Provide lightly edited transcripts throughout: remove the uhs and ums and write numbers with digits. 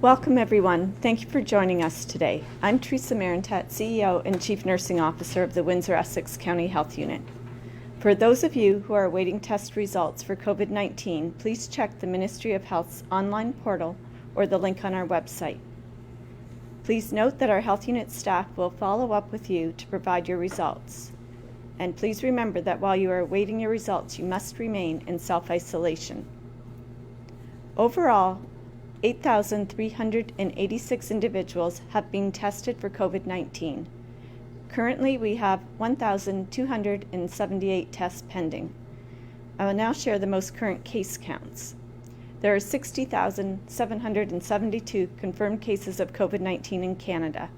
Welcome everyone. Thank you for joining us today. I'm Theresa Marentette, CEO and Chief Nursing Officer of the Windsor-Essex County Health Unit. For those of you who are awaiting test results for COVID-19, please check the Ministry of Health's online portal or the link on our website. Please note that our health unit staff will follow up with you to provide your results. And please remember that while you are awaiting your results, you must remain in self-isolation. Overall, 8,386 individuals have been tested for COVID-19. Currently, we have 1,278 tests pending. I will now share the most current case counts. There are 60,772 confirmed cases of COVID-19 in Canada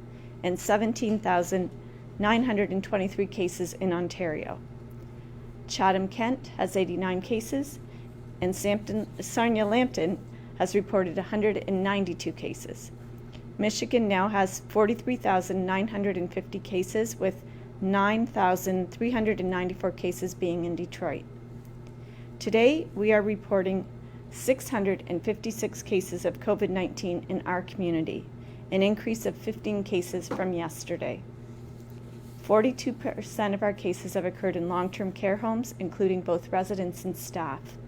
and 17,923 cases in Ontario. Chatham-Kent has 89 cases, and Sarnia-Lambton has reported 192 cases. Michigan now has 43,950 cases, with 9,394 cases being in Detroit. Today, we are reporting 656 cases of COVID-19 in our community, an increase of 15 cases from yesterday. 42% of our cases have occurred in long-term care homes, including both residents and staff.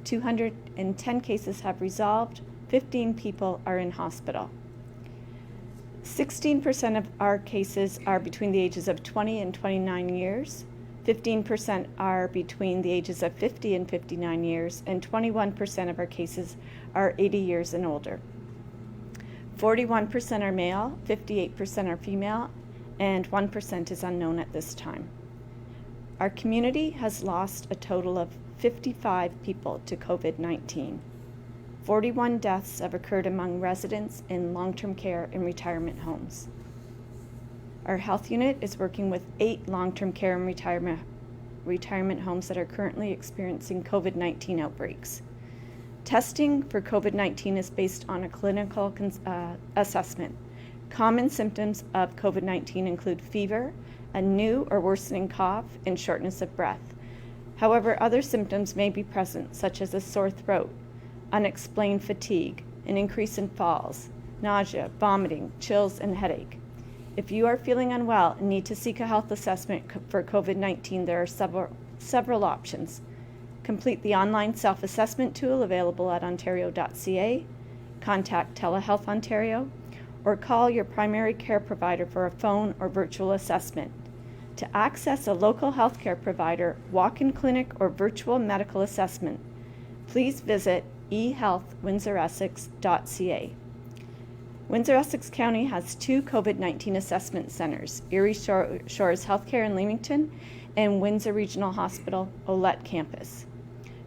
210 cases have resolved, 15 people are in hospital. 16% of our cases are between the ages of 20 and 29 years, 15% are between the ages of 50 and 59 years, and 21% of our cases are 80 years and older. 41% are male, 58% are female, and 1% is unknown at this time. Our community has lost a total of 55 people to COVID-19. 41 deaths have occurred among residents in long-term care and retirement homes. Our health unit is working with 8 long-term care and retirement homes that are currently experiencing COVID-19 outbreaks. Testing for COVID-19 is based on a clinical assessment. Common symptoms of COVID-19 include fever, a new or worsening cough, and shortness of breath. However, other symptoms may be present, such as a sore throat, unexplained fatigue, an increase in falls, nausea, vomiting, chills, and headache. If you are feeling unwell and need to seek a health assessment for COVID-19, there are several options. Complete the online self-assessment tool available at ontario.ca, contact Telehealth Ontario, or call your primary care provider for a phone or virtual assessment. To access a local healthcare provider, walk-in clinic, or virtual medical assessment, please visit ehealthwindsoressex.ca. Windsor-Essex County has 2 COVID-19 assessment centers, Erie Shores Healthcare in Leamington and Windsor Regional Hospital, Olette Campus.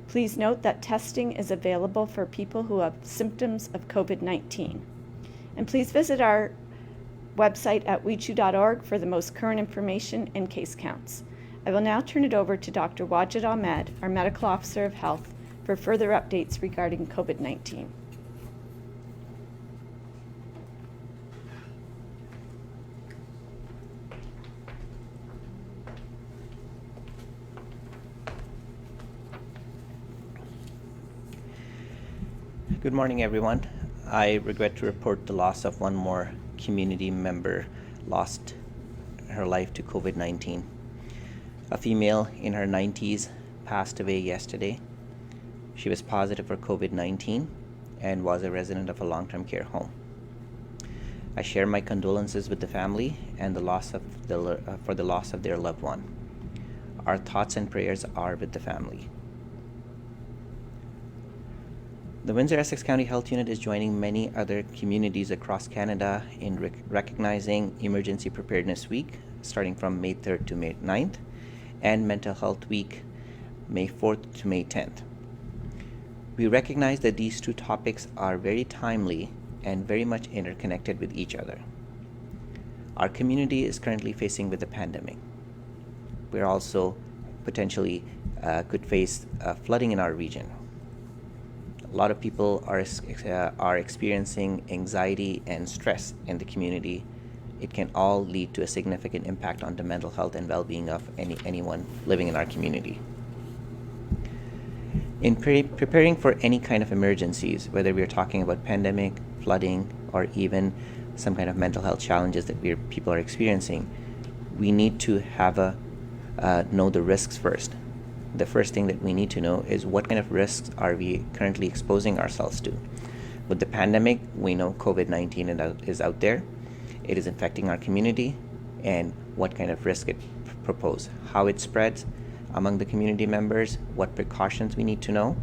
Please note that testing is available for people who have symptoms of COVID-19. And please visit our website at wechu.org for the most current information and case counts. I will now turn it over to Dr. Wajid Ahmed, our Medical Officer of Health, for further updates regarding COVID-19. Good morning, everyone. I regret to report the loss of one more community member lost her life to COVID-19. A female in her 90s passed away yesterday. She was positive for COVID-19 and was a resident of a long-term care home. I share my condolences with the family and the loss of for the loss of their loved one. Our thoughts and prayers are with the family. The Windsor-Essex County Health Unit is joining many other communities across Canada in recognizing Emergency Preparedness Week, starting from May 3rd to May 9th, and Mental Health Week, May 4th to May 10th. We recognize that these 2 topics are very timely and very much interconnected with each other. Our community is currently facing with the pandemic. We're also potentially could face flooding in our region. A lot of people are experiencing anxiety and stress in the community. It can all lead to a significant impact on the mental health and well-being of anyone living in our community. In preparing for any kind of emergencies, whether we're talking about pandemic, flooding, or even some kind of mental health challenges that people are experiencing, we need to have know the risks first. The first thing that we need to know is what kind of risks are we currently exposing ourselves to. With the pandemic, we know COVID-19 is out there. It is infecting our community, and what kind of risk it proposes, how it spreads among the community members, what precautions we need to know,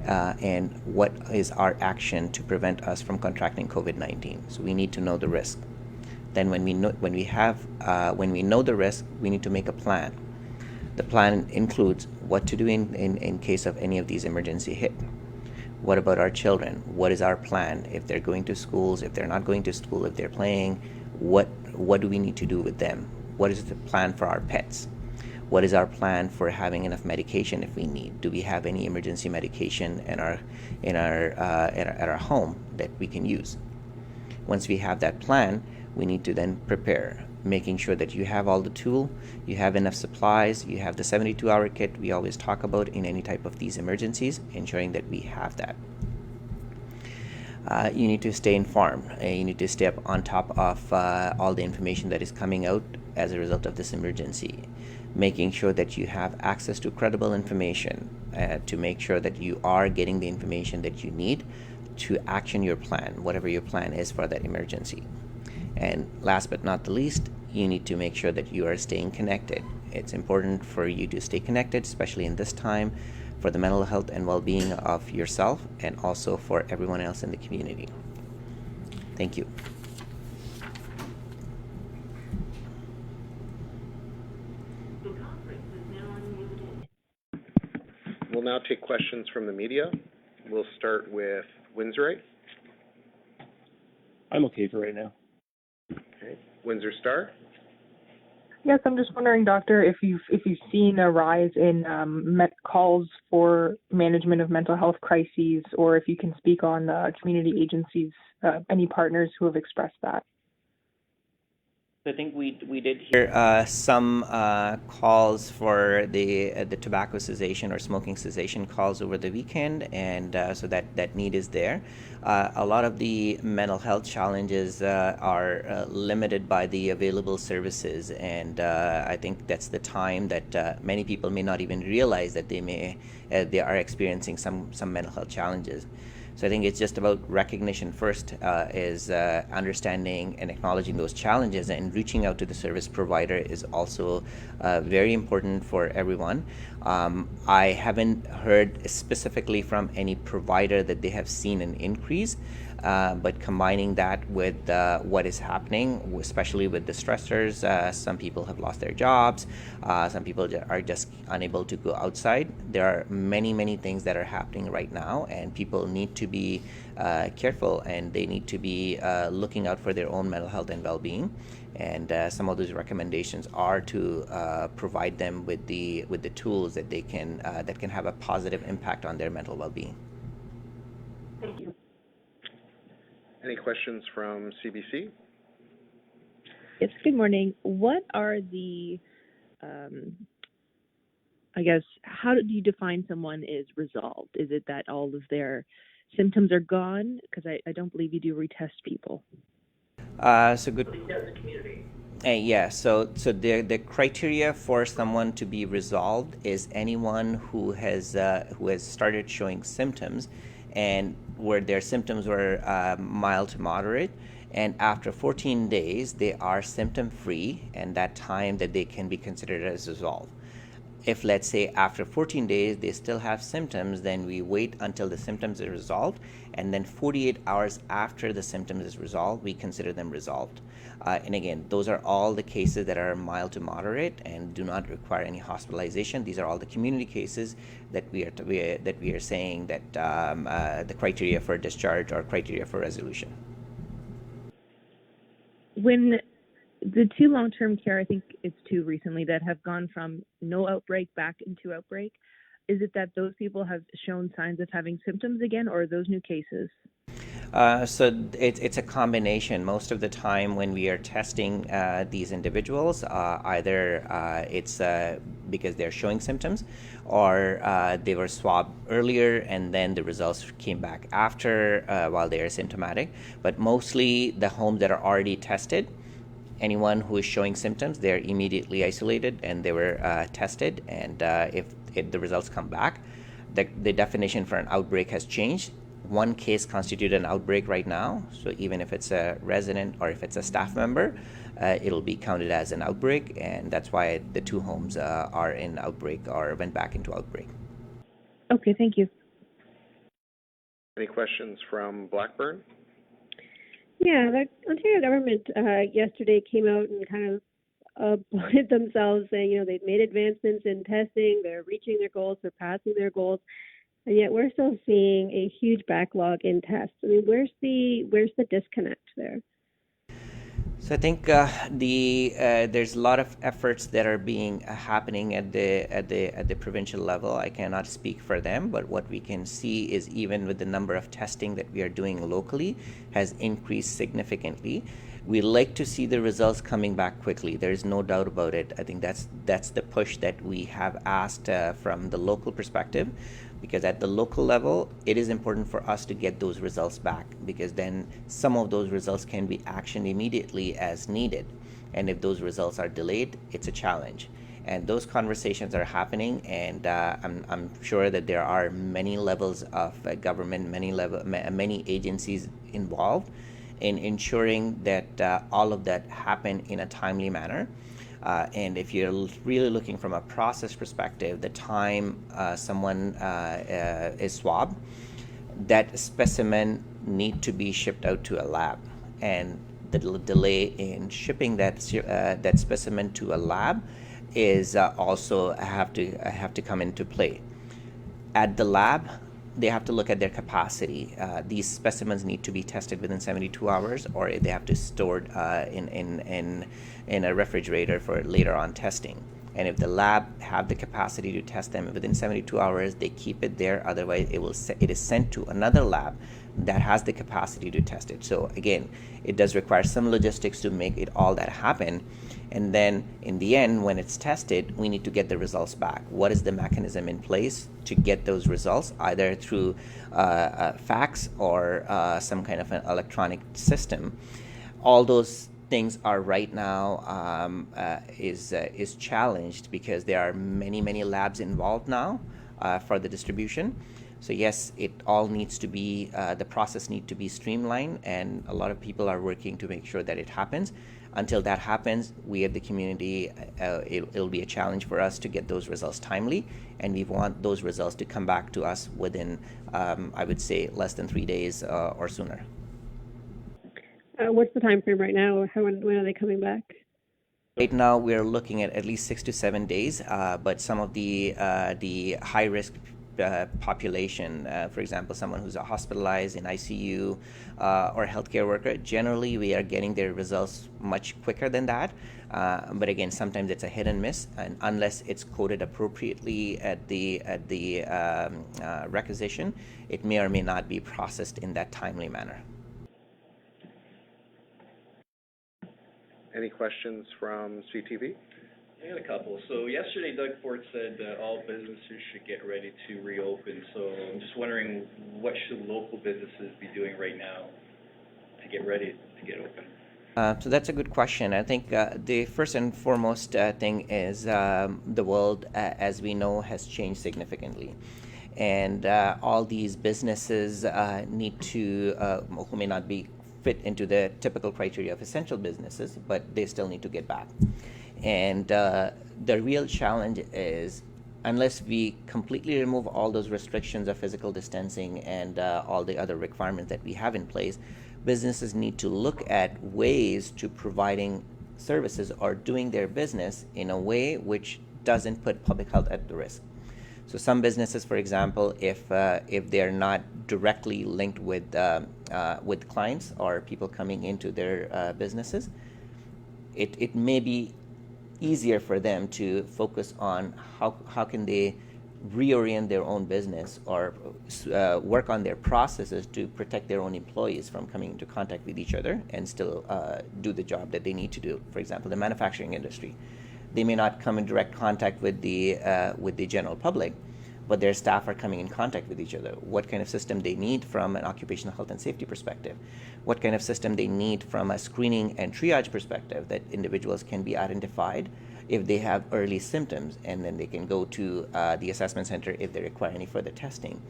and what is our action to prevent us from contracting COVID-19. So we need to know the risk. Then when we know the risk, we need to make a plan. The plan includes what to do in case of any of these emergency hit. What about our children? What is our plan if they're going to schools, if they're not going to school, if they're playing? What do we need to do with them? What is the plan for our pets? What is our plan for having enough medication if we need? Do we have any emergency medication at our home that we can use? Once we have that plan, we need to then prepare, making sure that you have all the tool, you have enough supplies, you have the 72-hour kit we always talk about in any type of these emergencies, ensuring that we have that. You need to stay informed. You need to stay up on top of all the information that is coming out as a result of this emergency, making sure that you have access to credible information to make sure that you are getting the information that you need to action your plan, whatever your plan is for that emergency. And last but not the least, you need to make sure that you are staying connected. It's important for you to stay connected, especially in this time, for the mental health and well-being of yourself and also for everyone else in the community. Thank you. We'll now take questions from the media. We'll start with Windsor. I'm okay for right now. Okay. Windsor Star. Yes, I'm just wondering, Doctor, if you've seen a rise in calls for management of mental health crises, or if you can speak on community agencies, any partners who have expressed that. I think we did hear some calls for the tobacco cessation or smoking cessation calls over the weekend, and so that need is there. A lot of the mental health challenges are limited by the available services, and I think that's the time that many people may not even realize that they are experiencing some mental health challenges. So I think it's just about recognition first, is understanding and acknowledging those challenges, and reaching out to the service provider is also very important for everyone. I haven't heard specifically from any provider that they have seen an increase, but combining that with what is happening, especially with the stressors, some people have lost their jobs, some people are just unable to go outside. There are many things that are happening right now, and people need to be careful, and they need to be looking out for their own mental health and well-being. And some of those recommendations are to provide them with the tools that they can that can have a positive impact on their mental well-being. Thank you. Any questions from CBC? Yes, good morning. What are the, how do you define someone is resolved? Is it that all of their symptoms are gone? Because I don't believe you do retest people. So good. Yeah, so the criteria for someone to be resolved is anyone who has started showing symptoms, and where their symptoms were mild to moderate, and after 14 days they are symptom free, and that time that they can be considered as resolved. If, let's say, after 14 days they still have symptoms, then we wait until the symptoms are resolved, and then 48 hours after the symptoms is resolved, we consider them resolved. And again, those are all the cases that are mild to moderate and do not require any hospitalization. These are all the community cases that we are saying that the criteria for discharge or criteria for resolution. When the two long-term care, I think it's two recently, that have gone from no outbreak back into outbreak, is it that those people have shown signs of having symptoms again, or are those new cases? It's a combination. Most of the time when we are testing these individuals, either it's because they're showing symptoms, or they were swabbed earlier and then the results came back after while they are symptomatic. But mostly the homes that are already tested, anyone who is showing symptoms, they're immediately isolated and they were tested. And if the results come back, the definition for an outbreak has changed. One case constitutes an outbreak right now, so even if it's a resident or if it's a staff member, it'll be counted as an outbreak, and that's why the two homes are in outbreak or went back into outbreak. Okay, thank you. Any questions from Blackburn? Yeah, the Ontario government yesterday came out and kind of applauded themselves, saying, they've made advancements in testing, they're reaching their goals, surpassing their goals, and yet we're still seeing a huge backlog in tests. I mean, where's the disconnect there? So I think there's a lot of efforts that are being happening at the provincial level. I cannot speak for them, but what we can see is even with the number of testing that we are doing locally has increased significantly. We like to see the results coming back quickly. There is no doubt about it. I think that's the push that we have asked from the local perspective, because at the local level, it is important for us to get those results back, because then some of those results can be actioned immediately as needed. And if those results are delayed, it's a challenge. And those conversations are happening, and I'm sure that there are many levels of government, many agencies involved in ensuring that all of that happen in a timely manner. And if you're really looking from a process perspective, the time someone is swabbed, that specimen need to be shipped out to a lab, and the delay in shipping that specimen to a lab is also have to come into play. At the lab, they have to look at their capacity. These specimens need to be tested within 72 hours, or they have to stored in a refrigerator for later on testing. And if the lab have the capacity to test them within 72 hours, they keep it there. Otherwise, it is sent to another lab that has the capacity to test it. So again, it does require some logistics to make it all that happen. And then in the end, when it's tested, we need to get the results back. What is the mechanism in place to get those results, either through fax or some kind of an electronic system? All those things are right now is challenged because there are many labs involved now for the distribution. So yes, it all needs to be, the process needs to be streamlined, and a lot of people are working to make sure that it happens. Until that happens, we at the community, it'll be a challenge for us to get those results timely, and we want those results to come back to us within, I would say, less than 3 days or sooner. What's the time frame right now? When are they coming back? Right now, we're looking at least 6 to 7 days, but some of the high-risk population, for example, someone who's hospitalized in ICU or a healthcare worker, generally we are getting their results much quicker than that. But again, sometimes it's a hit and miss, and unless it's coded appropriately at the requisition, it may or may not be processed in that timely manner. Any questions from CTV? I got a couple. So yesterday, Doug Ford said all businesses should get ready to reopen. So I'm just wondering, what should local businesses be doing right now to get ready to get open? So that's a good question. I think the first and foremost thing is the world, as we know, has changed significantly. And all these businesses need to, who may not be fit into the typical criteria of essential businesses, but they still need to get back. And the real challenge is, unless we completely remove all those restrictions of physical distancing and all the other requirements that we have in place, businesses need to look at ways to providing services or doing their business in a way which doesn't put public health at the risk. So some businesses, for example, if they're not directly linked with clients or people coming into their businesses, it may be easier for them to focus on how can they reorient their own business or work on their processes to protect their own employees from coming into contact with each other and still do the job that they need to do. For example, the manufacturing industry. They may not come in direct contact with the general public, but their staff are coming in contact with each other. What kind of system they need from an occupational health and safety perspective, what kind of system they need from a screening and triage perspective, that individuals can be identified if they have early symptoms, and then they can go to the assessment center if they require any further testing.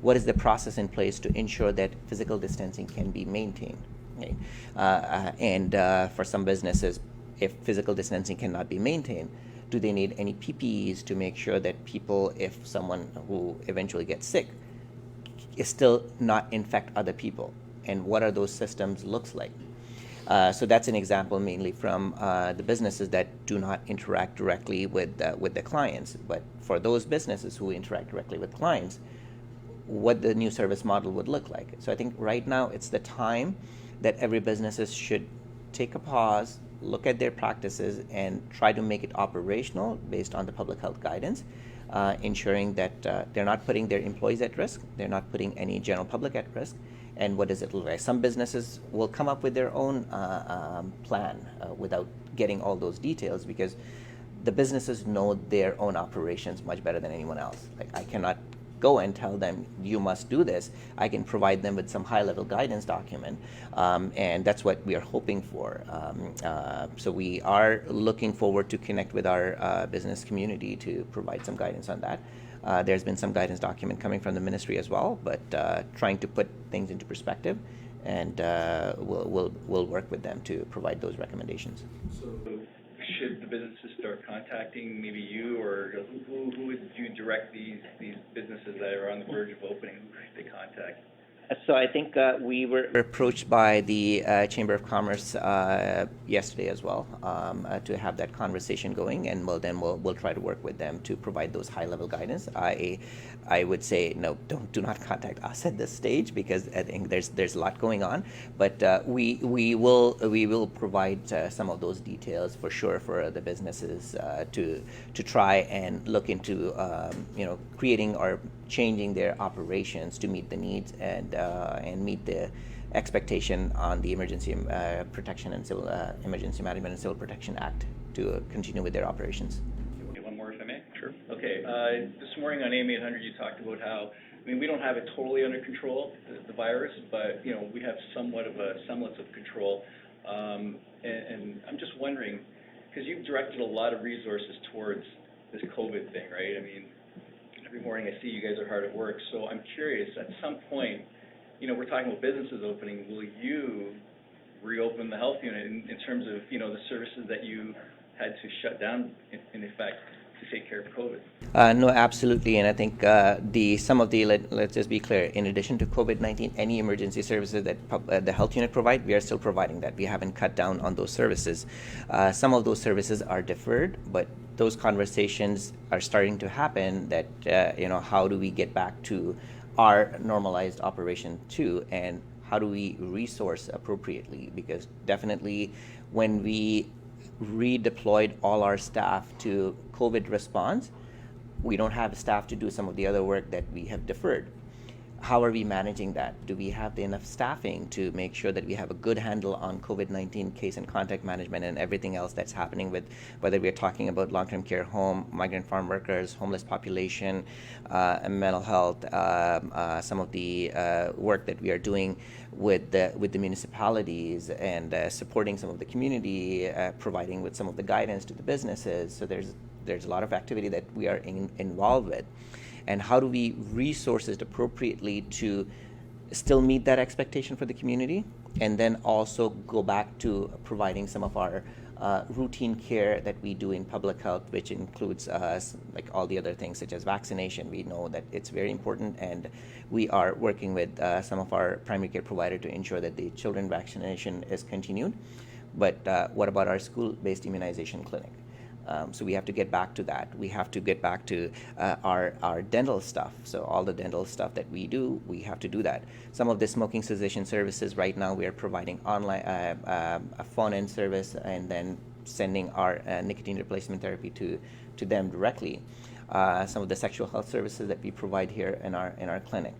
What is the process in place to ensure that physical distancing can be maintained? Okay? And for some businesses, if physical distancing cannot be maintained, do they need any PPEs to make sure that people, if someone who eventually gets sick, is still not infect other people? And what are those systems looks like? So that's an example mainly from the businesses that do not interact directly with the clients. But for those businesses who interact directly with clients, what the new service model would look like. So I think right now it's the time that every businesses should take a pause, look at their practices, and try to make it operational based on the public health guidance, ensuring that they're not putting their employees at risk, they're not putting any general public at risk. And what does it look like? Some businesses will come up with their own plan without getting all those details, because the businesses know their own operations much better than anyone else. Like, I cannot go and tell them, you must do this. I can provide them with some high-level guidance document, and that's what we are hoping for. So we are looking forward to connect with our business community to provide some guidance on that. There's been some guidance document coming from the ministry as well, but trying to put things into perspective, and we'll work with them to provide those recommendations. So should the businesses start contacting maybe you, or who would you direct these businesses that are on the verge of opening? Who should they contact? So I think we were approached by the Chamber of Commerce yesterday as well to have that conversation going, and we'll try to work with them to provide those high-level guidance. I would say no, do not contact us at this stage, because I think there's a lot going on. But we will provide some of those details for sure for the businesses to try and look into creating or changing their operations to meet the needs and meet the expectation on the Emergency Protection and Civil Emergency Management and Civil Protection Act to continue with their operations. Okay, one more if I may. Sure. Okay, this morning on AM 800 you talked about how, we don't have it totally under control, the virus, but we have somewhat of a semblance of control. And I'm just wondering, because you've directed a lot of resources towards this COVID thing, right? Every morning I see you guys are hard at work, so I'm curious, at some point, we're talking about businesses opening, will you reopen the health unit in terms of, the services that you had to shut down, in effect, to take care of COVID? No, absolutely, and I think let's just be clear, in addition to COVID-19, any emergency services that the health unit provide, we are still providing that. We haven't cut down on those services. Some of those services are deferred, but those conversations are starting to happen that, how do we get back to our normalized operation too, and how do we resource appropriately? Because definitely when we redeployed all our staff to COVID response, we don't have staff to do some of the other work that we have deferred. How are we managing that? Do we have enough staffing to make sure that we have a good handle on COVID-19 case and contact management and everything else that's happening with, whether we're talking about long-term care home, migrant farm workers, homeless population, mental health, some of the work that we are doing with the municipalities and supporting some of the community, providing with some of the guidance to the businesses. So there's a lot of activity that we are involved with. And how do we resource it appropriately to still meet that expectation for the community, and then also go back to providing some of our routine care that we do in public health, which includes like all the other things such as vaccination. We know that it's very important, and we are working with some of our primary care provider to ensure that the children vaccination is continued. But what about our school-based immunization clinic? So we have to get back to that. We have to get back to our dental stuff. So all the dental stuff that we do, we have to do that. Some of the smoking cessation services right now, we are providing online a phone-in service, and then sending our nicotine replacement therapy to them directly. some of the sexual health services that we provide here in our clinic.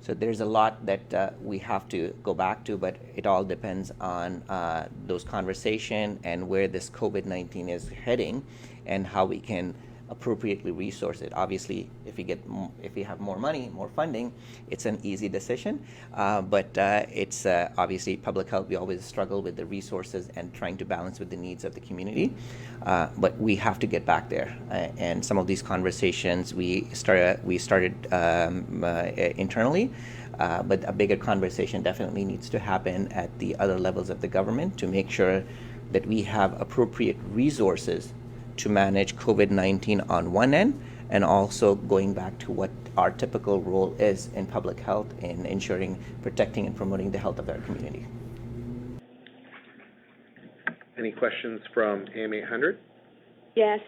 So there's a lot that we have to go back to, but it all depends on those conversations and where this COVID-19 is heading and how we can appropriately resource it. Obviously, if we have more money, more funding, it's an easy decision. But it's obviously public health. We always struggle with the resources and trying to balance with the needs of the community. But we have to get back there. And some of these conversations we started internally. But a bigger conversation definitely needs to happen at the other levels of the government to make sure that we have appropriate resources to manage COVID-19 on one end, and also going back to what our typical role is in public health in ensuring, protecting, and promoting the health of our community. Any questions from AM 800? Yes.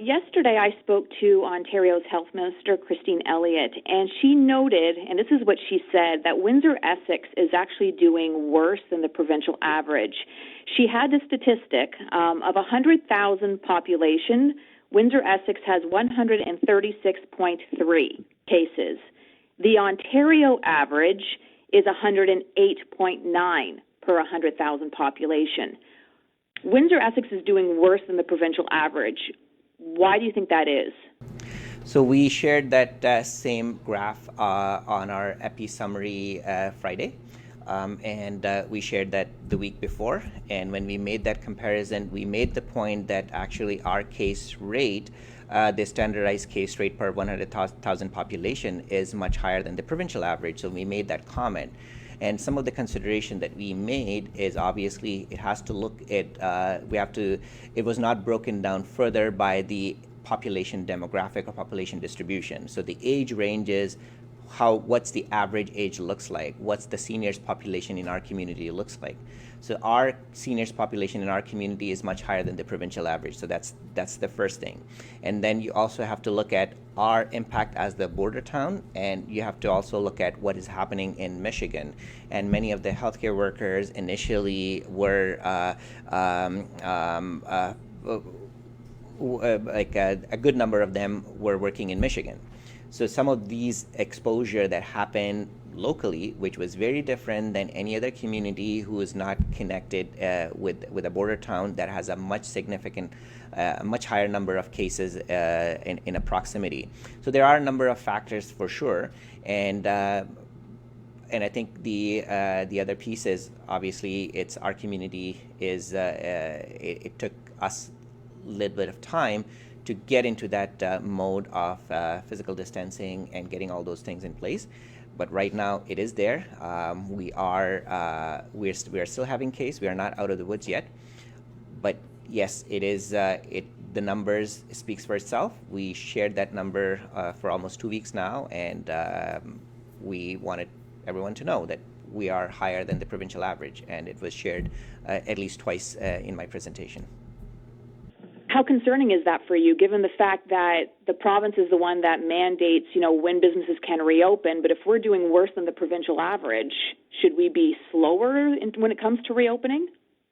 Yesterday I spoke to Ontario's Health Minister, Christine Elliott, and she noted, and this is what she said, that Windsor-Essex is actually doing worse than the provincial average. She had the statistic of 100,000 population, Windsor-Essex has 136.3 cases. The Ontario average is 108.9 per 100,000 population. Windsor-Essex is doing worse than the provincial average. Why do you think that is? So we shared that same graph on our EPI summary Friday, and we shared that the week before. And when we made that comparison, we made the point that actually our case rate, the standardized case rate per 100,000 population, is much higher than the provincial average. So we made that comment. And some of the consideration that we made is obviously it has to look at, it was not broken down further by the population demographic or population distribution. So the age ranges, what's the average age looks like, what's the seniors population in our community looks like. So our seniors population in our community is much higher than the provincial average. So that's the first thing. And then you also have to look at our impact as the border town, and you have to also look at what is happening in Michigan. And many of the healthcare workers initially were like a good number of them were working in Michigan. So some of these exposure that happened locally, which was very different than any other community who is not connected with a border town that has a much higher number of cases in a proximity. So there are a number of factors for sure, and I think the other piece is obviously it's our community is it took us a little bit of time to get into that mode of physical distancing and getting all those things in place. But right now it is there. We are still having case. We are not out of the woods yet. But yes, it is. The numbers speaks for itself. We shared that number for almost 2 weeks now, and we wanted everyone to know that we are higher than the provincial average, and it was shared at least twice in my presentation. How concerning is that for you, given the fact that the province is the one that mandates, when businesses can reopen, but if we're doing worse than the provincial average, should we be slower when it comes to reopening?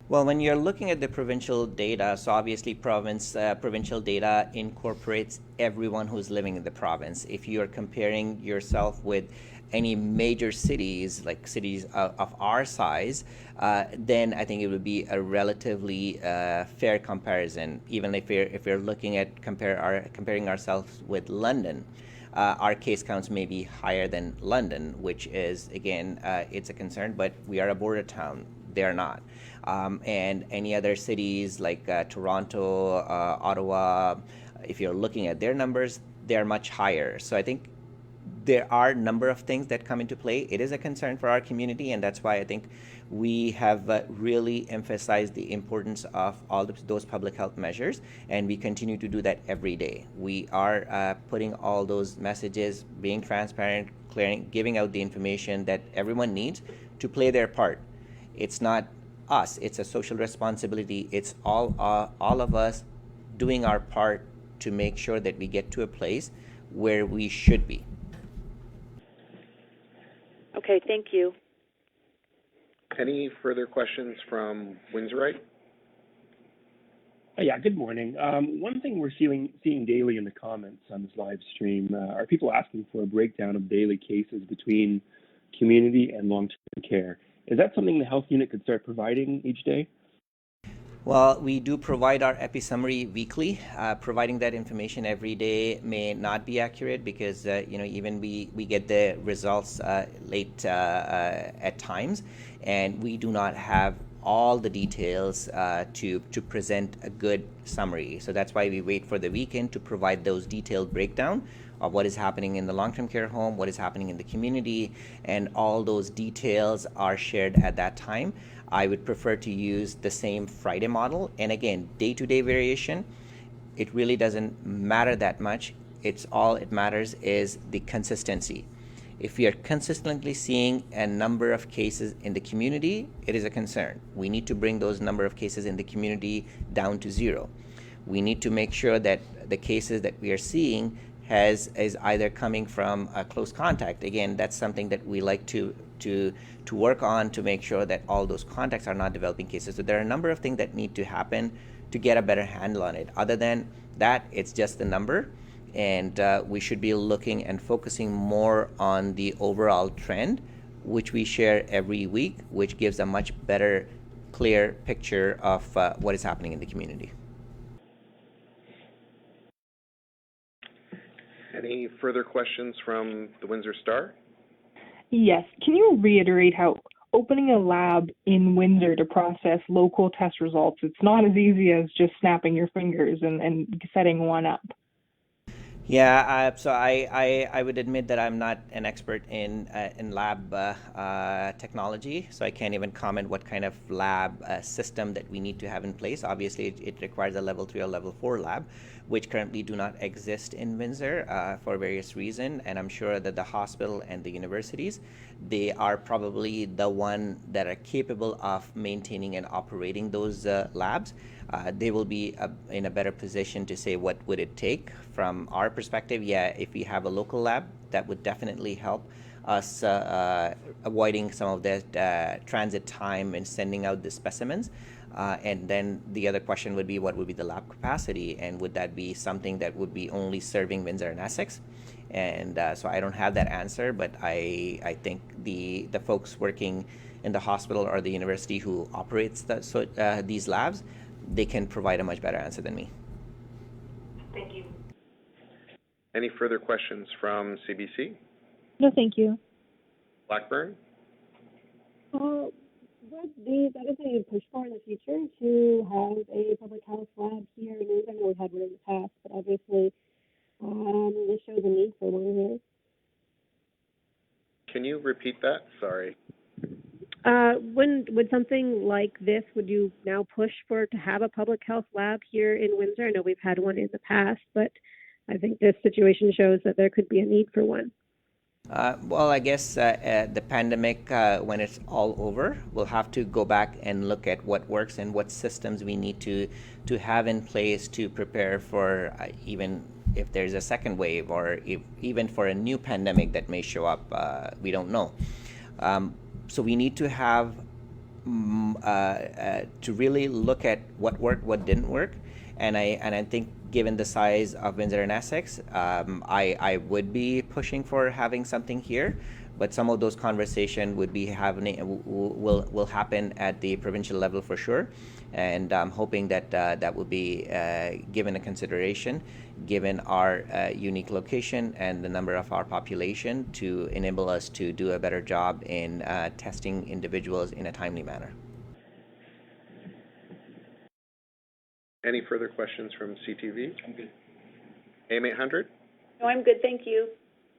Well, when you're looking at the provincial data, so obviously provincial data incorporates everyone who's living in the province. If you're comparing yourself with any major cities, like cities of our size, then I think it would be a relatively fair comparison. Even if we're looking at comparing ourselves with London, our case counts may be higher than London, which is, again, it's a concern, but we are a border town. They're not. And any other cities like Toronto, Ottawa, if you're looking at their numbers, they're much higher. So I think there are a number of things that come into play. It is a concern for our community, and that's why I think we have really emphasized the importance of all those public health measures, and we continue to do that every day. We are putting all those messages, being transparent, clearing, giving out the information that everyone needs to play their part. It's not us, it's a social responsibility. It's all of us doing our part to make sure that we get to a place where we should be. Okay, thank you. Any further questions from Windsorite? Yeah, good morning. One thing we're seeing daily in the comments on this live stream are people asking for a breakdown of daily cases between community and long-term care. Is that something the health unit could start providing each day? Well, we do provide our epi-summary weekly. Providing that information every day may not be accurate because, even we get the results late at times, and we do not have all the details to present a good summary. So that's why we wait for the weekend to provide those detailed breakdown of what is happening in the long-term care home, what is happening in the community, and all those details are shared at that time. I would prefer to use the same Friday model. And again, day-to-day variation, it really doesn't matter that much. It matters is the consistency. If we are consistently seeing a number of cases in the community, it is a concern. We need to bring those number of cases in the community down to zero. We need to make sure that the cases that we are seeing is either coming from a close contact. Again, that's something that we like to work on to make sure that all those contacts are not developing cases. So there are a number of things that need to happen to get a better handle on it. Other than that, it's just the number, and we should be looking and focusing more on the overall trend, which we share every week, which gives a much better, clear picture of what is happening in the community. Any further questions from the Windsor Star? Yes. Can you reiterate how opening a lab in Windsor to process local test results, it's not as easy as just snapping your fingers and setting one up? Yeah, so I would admit that I'm not an expert in lab technology, so I can't even comment what kind of lab system that we need to have in place. Obviously, it requires a level 3 or level 4 lab, which currently do not exist in Windsor for various reasons, and I'm sure that the hospital and the universities, they are probably the one that are capable of maintaining and operating those labs. They will be in a better position to say what would it take. From our perspective, yeah, if we have a local lab, that would definitely help us avoiding some of the transit time and sending out the specimens. And then the other question would be, what would be the lab capacity, and would that be something that would be only serving Windsor and Essex? And so I don't have that answer, but I think the folks working in the hospital or the university who operates these labs, they can provide a much better answer than me. Thank you. Any further questions from CBC? No, thank you. Blackburn? Would that is something you push for in the future, to have a public health lab here in Windsor? I know we've had one in the past, but obviously this shows a need for one here. Can you repeat that? Sorry. Would something like this, would you now push to have a public health lab here in Windsor? I know we've had one in the past, but I think this situation shows that there could be a need for one. Well, I guess the pandemic, when it's all over, we'll have to go back and look at what works and what systems we need to have in place to prepare for even if there's a second wave, or even for a new pandemic that may show up. We don't know. So we need to have to really look at what worked, what didn't work, and I think given the size of Windsor and Essex, I would be pushing for having something here, but some of those conversations would be will happen at the provincial level for sure, and I'm hoping that that will be given a consideration, given our unique location and the number of our population, to enable us to do a better job in testing individuals in a timely manner. Any further questions from CTV? I'm good. AM 800? No, I'm good, thank you.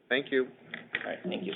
Thank you. All right, thank you.